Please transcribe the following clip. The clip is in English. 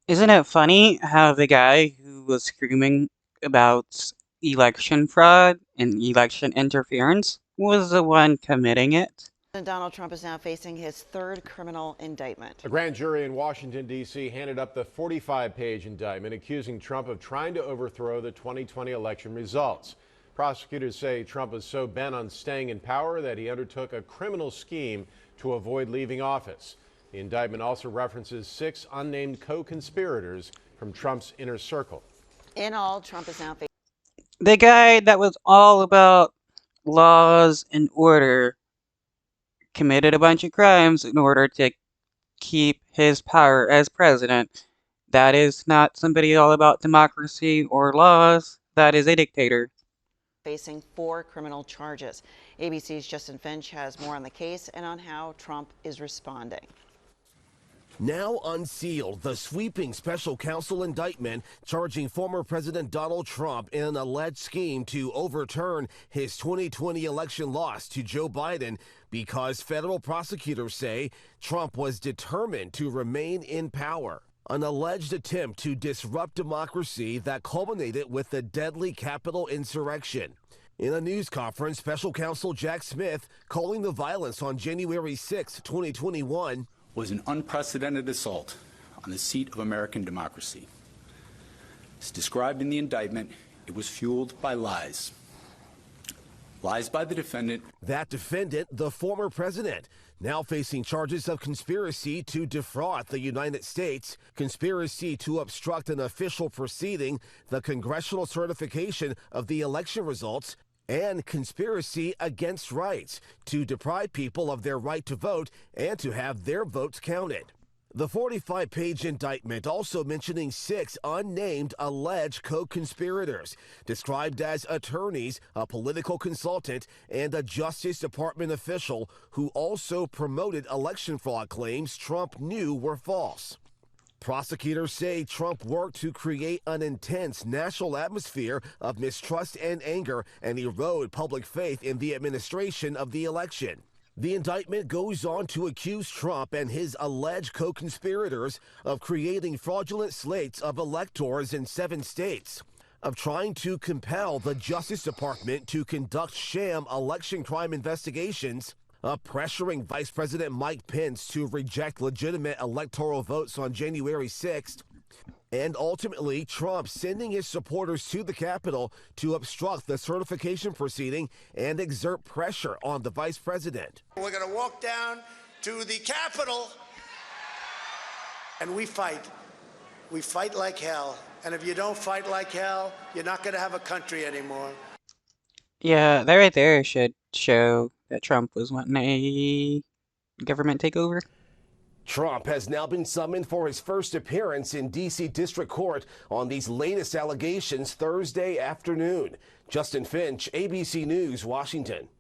Isn't it funny how the guy who was screaming about election fraud and election interference was the one committing it? Donald Trump is now facing his third criminal indictment. A grand jury in Washington, D.C. handed up the 45-page indictment accusing Trump of trying to overthrow the 2020 election results. Prosecutors say Trump was so bent on staying in power that he undertook a criminal scheme to avoid leaving office. The indictment also references 6 unnamed co-conspirators from Trump's inner circle. In all, Trump is now facing The guy that was all about laws and order committed a bunch of crimes in order to keep his power as president. That is not somebody all about democracy or laws. That is a dictator. 4 criminal charges. ABC's Justin Finch has more on the case and on how Trump is responding. Now unsealed, the sweeping special counsel indictment charging former President Donald Trump in an alleged scheme to overturn his 2020 election loss to Joe Biden because federal prosecutors say Trump was determined to remain in power. An alleged attempt to disrupt democracy that culminated with the deadly Capitol insurrection. In a news conference, special counsel Jack Smith calling the violence on January 6, 2021, was an unprecedented assault on the seat of American democracy. As described in the indictment, it was fueled by lies. Lies by the defendant. That defendant, the former president, now facing charges of conspiracy to defraud the United States, conspiracy to obstruct an official proceeding, the congressional certification of the election results, and conspiracy against rights to deprive people of their right to vote and to have their votes counted. The 45-page indictment also mentioning 6 unnamed alleged co-conspirators, described as attorneys, a political consultant, and a Justice Department official who also promoted election fraud claims Trump knew were false. Prosecutors say Trump worked to create an intense national atmosphere of mistrust and anger and erode public faith in the administration of the election. The indictment goes on to accuse Trump and his alleged co-conspirators of creating fraudulent slates of electors in 7 states, of trying to compel the Justice Department to conduct sham election crime investigations, of pressuring Vice President Mike Pence to reject legitimate electoral votes on January 6th, and ultimately Trump sending his supporters to the Capitol to obstruct the certification proceeding and exert pressure on the vice president. We're going to walk down to the Capitol and we fight. We fight like hell. And if you don't fight like hell, you're not going to have a country anymore. Yeah, that right there should show that Trump was wanting a government takeover. Trump has now been summoned for his first appearance in D.C. District Court on these latest allegations Thursday afternoon. Justin Finch, ABC News, Washington.